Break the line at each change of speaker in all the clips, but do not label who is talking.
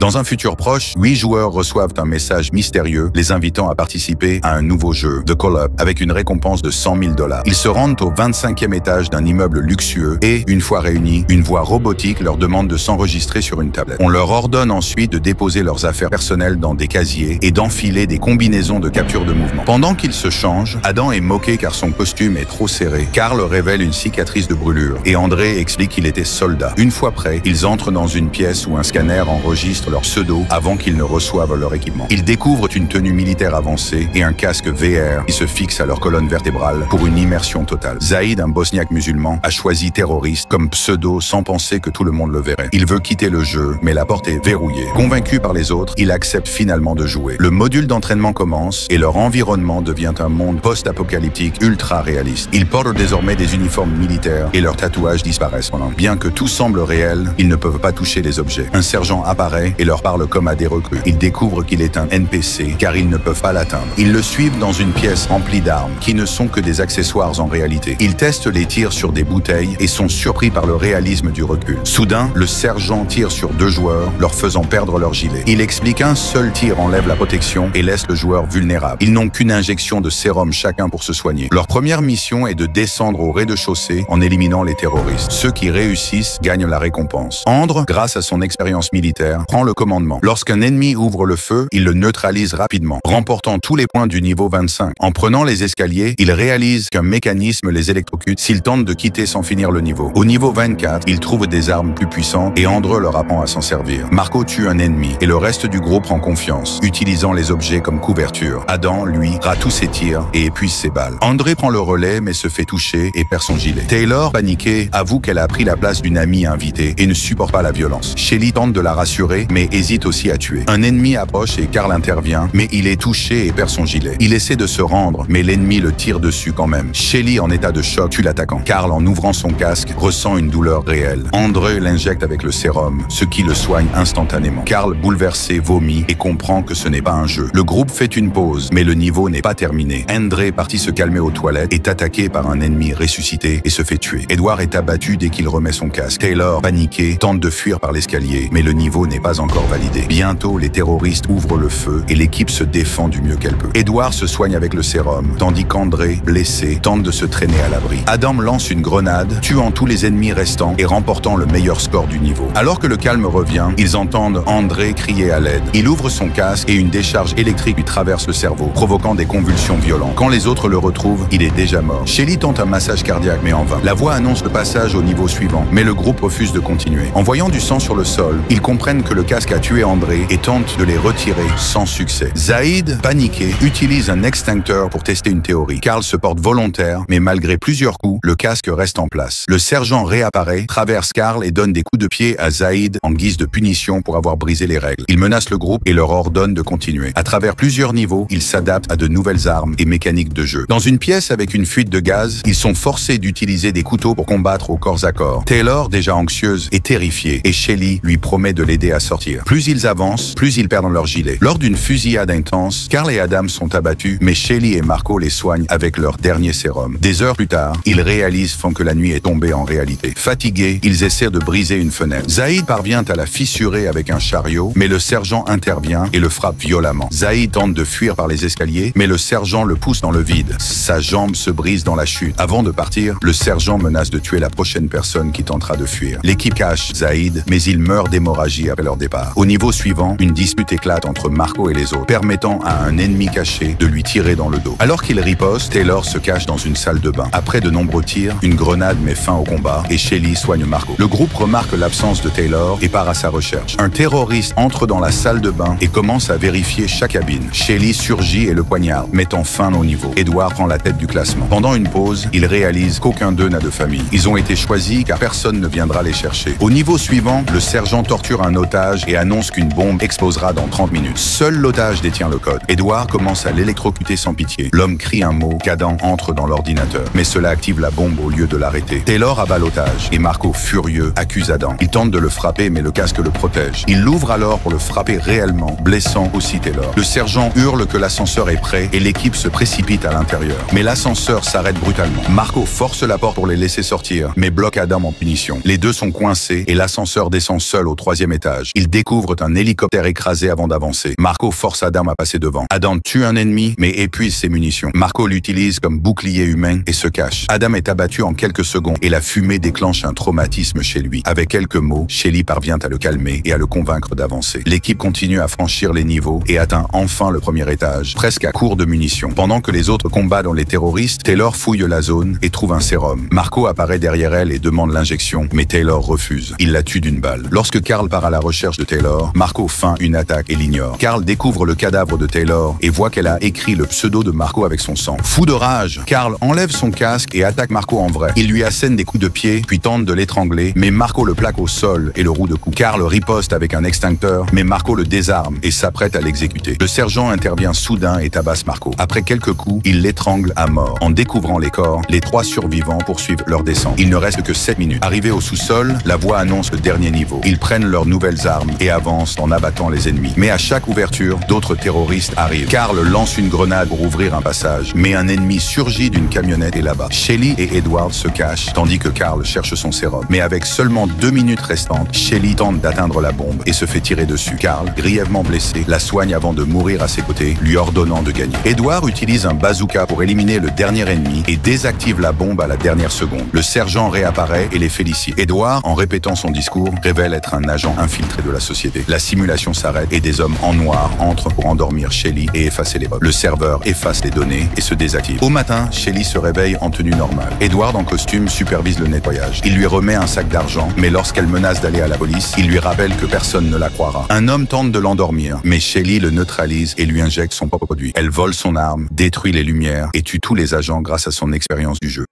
Dans un futur proche, 8 joueurs reçoivent un message mystérieux les invitant à participer à un nouveau jeu, The Call-Up, avec une récompense de 100 000 $. Ils se rendent au 25e étage d'un immeuble luxueux et, une fois réunis, une voix robotique leur demande de s'enregistrer sur une tablette. On leur ordonne ensuite de déposer leurs affaires personnelles dans des casiers et d'enfiler des combinaisons de capture de mouvement. Pendant qu'ils se changent, Adam est moqué car son costume est trop serré. Karl révèle une cicatrice de brûlure et André explique qu'il était soldat. Une fois prêts, ils entrent dans une pièce où un scanner enregistre leur pseudo avant qu'ils ne reçoivent leur équipement. Ils découvrent une tenue militaire avancée et un casque VR qui se fixe à leur colonne vertébrale pour une immersion totale. Zaïd, un bosniaque musulman, a choisi terroriste comme pseudo sans penser que tout le monde le verrait. Il veut quitter le jeu, mais la porte est verrouillée. Convaincu par les autres, il accepte finalement de jouer. Le module d'entraînement commence et leur environnement devient un monde post-apocalyptique ultra réaliste. Ils portent désormais des uniformes militaires et leurs tatouages disparaissent. Bien que tout semble réel, ils ne peuvent pas toucher les objets. Un sergent apparaît et leur parle comme à des recrues. Ils découvrent qu'il est un NPC car ils ne peuvent pas l'atteindre. Ils le suivent dans une pièce remplie d'armes qui ne sont que des accessoires en réalité. Ils testent les tirs sur des bouteilles et sont surpris par le réalisme du recul. Soudain, le sergent tire sur 2 joueurs, leur faisant perdre leur gilet. Il explique qu'un seul tir enlève la protection et laisse le joueur vulnérable. Ils n'ont qu'une injection de sérum chacun pour se soigner. Leur première mission est de descendre au rez-de-chaussée en éliminant les terroristes. Ceux qui réussissent gagnent la récompense. André, grâce à son expérience militaire, prend le commandement. Lorsqu'un ennemi ouvre le feu, il le neutralise rapidement, remportant tous les points du niveau 25. En prenant les escaliers, il réalise qu'un mécanisme les électrocute s'ils tentent de quitter sans finir le niveau. Au niveau 24, ils trouvent des armes plus puissantes et André leur apprend à s'en servir. Marco tue un ennemi et le reste du groupe prend confiance, utilisant les objets comme couverture. Adam, lui, rate tous ses tirs et épuise ses balles. André prend le relais mais se fait toucher et perd son gilet. Taylor, paniquée, avoue qu'elle a pris la place d'une amie invitée et ne supporte pas la violence. Shelly tente de la rassurer mais hésite aussi à tuer. Un ennemi approche et Karl intervient mais il est touché et perd son gilet. Il essaie de se rendre mais l'ennemi le tire dessus quand même. Shelly, en état de choc, tue l'attaquant. Karl, en ouvrant son casque, ressent une douleur réelle. André l'injecte avec le sérum, ce qui le soigne instantanément. Karl, bouleversé, vomit et comprend que ce n'est pas un jeu. Le groupe fait une pause mais le niveau n'est pas terminé. André, parti se calmer aux toilettes, est attaqué par un ennemi ressuscité et se fait tuer. Edward est abattu dès qu'il remet son casque. Taylor, paniqué, tente de fuir par l'escalier, mais le niveau n'est pas encore validé. Bientôt, les terroristes ouvrent le feu et l'équipe se défend du mieux qu'elle peut. Edward se soigne avec le sérum, tandis qu'André, blessé, tente de se traîner à l'abri. Adam lance une grenade, tuant tous les ennemis restants et remportant le meilleur score du niveau. Alors que le calme revient, ils entendent André crier à l'aide. Il ouvre son casque et une décharge électrique lui traverse le cerveau, provoquant des convulsions violentes. Quand les autres le retrouvent, il est déjà mort. Shelly tente un massage cardiaque, mais en vain. La voix annonce le passage au niveau suivant, mais le groupe refuse de continuer. En voyant du sang sur le sol, ils comprennent que le casque a tué André et tentent de les retirer sans succès. Zaïd, paniqué, utilise un extincteur pour tester une théorie. Karl se porte volontaire, mais malgré plusieurs coups, le casque reste en place. Le sergent réapparaît, traverse Karl et donne des coups de pied à Zaïd en guise de punition pour avoir brisé les règles. Il menace le groupe et leur ordonne de continuer. À travers plusieurs niveaux, ils s'adaptent à de nouvelles armes et mécaniques de jeu. Dans une pièce avec une fuite de gaz, ils sont forcés d'utiliser des couteaux pour combattre au corps à corps. Taylor, déjà anxieuse, est terrifiée et Shelly lui promet de l'aider à sortir. Plus ils avancent, plus ils perdent leur gilet. Lors d'une fusillade intense, Karl et Adam sont abattus, mais Shelly et Marco les soignent avec leur dernier sérum. Des heures plus tard, ils réalisent que la nuit est tombée en réalité. Fatigués, ils essaient de briser une fenêtre. Zaïd parvient à la fissurer avec un chariot, mais le sergent intervient et le frappe violemment. Zaïd tente de fuir par les escaliers, mais le sergent le pousse dans le vide. Sa jambe se brise dans la chute. Avant de partir, le sergent menace de tuer la prochaine personne qui tentera de fuir. L'équipe cache Zaïd, mais il meurt d'hémorragie après leur départ. Au niveau suivant, une dispute éclate entre Marco et les autres, permettant à un ennemi caché de lui tirer dans le dos. Alors qu'il riposte, Taylor se cache dans une salle de bain. Après de nombreux tirs, une grenade met fin au combat et Shelly soigne Marco. Le groupe remarque l'absence de Taylor et part à sa recherche. Un terroriste entre dans la salle de bain et commence à vérifier chaque cabine. Shelly surgit et le poignarde, mettant fin au niveau. Edward prend la tête du classement. Pendant une pause, il réalise qu'aucun d'eux n'a de famille. Ils ont été choisis car personne ne viendra les chercher. Au niveau suivant, le sergent torture un otage et annonce qu'une bombe explosera dans 30 minutes. Seul l'otage détient le code. Edward commence à l'électrocuter sans pitié. L'homme crie un mot, Adam entre dans l'ordinateur. Mais cela active la bombe au lieu de l'arrêter. Taylor abat l'otage et Marco, furieux, accuse Adam. Il tente de le frapper mais le casque le protège. Il l'ouvre alors pour le frapper réellement, blessant aussi Taylor. Le sergent hurle que l'ascenseur est prêt et l'équipe se précipite à l'intérieur. Mais l'ascenseur s'arrête brutalement. Marco force la porte pour les laisser sortir, mais bloque Adam en punition. Les deux sont coincés et l'ascenseur descend seul au 3e étage. Il découvrent un hélicoptère écrasé avant d'avancer. Marco force Adam à passer devant. Adam tue un ennemi, mais épuise ses munitions. Marco l'utilise comme bouclier humain et se cache. Adam est abattu en quelques secondes et la fumée déclenche un traumatisme chez lui. Avec quelques mots, Shelly parvient à le calmer et à le convaincre d'avancer. L'équipe continue à franchir les niveaux et atteint enfin le premier étage, presque à court de munitions. Pendant que les autres combattent dans les terroristes, Taylor fouille la zone et trouve un sérum. Marco apparaît derrière elle et demande l'injection, mais Taylor refuse. Il la tue d'une balle. Lorsque Carl part à la recherche de Taylor, Marco feint une attaque et l'ignore. Carl découvre le cadavre de Taylor et voit qu'elle a écrit le pseudo de Marco avec son sang. Fou de rage, Carl enlève son casque et attaque Marco en vrai. Il lui assène des coups de pied, puis tente de l'étrangler, mais Marco le plaque au sol et le roue de coups. Carl riposte avec un extincteur, mais Marco le désarme et s'apprête à l'exécuter. Le sergent intervient soudain et tabasse Marco. Après quelques coups, il l'étrangle à mort. En découvrant les corps, les 3 survivants poursuivent leur descente. Il ne reste que 7 minutes. Arrivés au sous-sol, la voix annonce le dernier niveau. Ils prennent leurs nouvelles armes et avancent en abattant les ennemis. Mais à chaque ouverture, d'autres terroristes arrivent. Carl lance une grenade pour ouvrir un passage, mais un ennemi surgit d'une camionnette et là-bas. Shelly et Edward se cachent, tandis que Carl cherche son sérum. Mais avec seulement 2 minutes restantes, Shelly tente d'atteindre la bombe et se fait tirer dessus. Carl, grièvement blessé, la soigne avant de mourir à ses côtés, lui ordonnant de gagner. Edward utilise un bazooka pour éliminer le dernier ennemi et désactive la bombe à la dernière seconde. Le sergent réapparaît et les félicite. Edward, en répétant son discours, révèle être un agent infiltré de la société. La simulation s'arrête et des hommes en noir entrent pour endormir Shelly et effacer les bugs. Le serveur efface les données et se désactive. Au matin, Shelly se réveille en tenue normale. Edward, en costume, supervise le nettoyage. Il lui remet un sac d'argent, mais lorsqu'elle menace d'aller à la police, il lui rappelle que personne ne la croira. Un homme tente de l'endormir, mais Shelly le neutralise et lui injecte son propre produit. Elle vole son arme, détruit les lumières et tue tous les agents grâce à son expérience du jeu.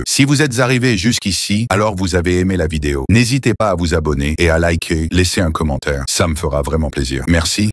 Si vous êtes arrivé jusqu'ici, alors vous avez aimé la vidéo. N'hésitez pas à vous abonner et à liker, laisser un commentaire. Ça me fera vraiment plaisir. Merci.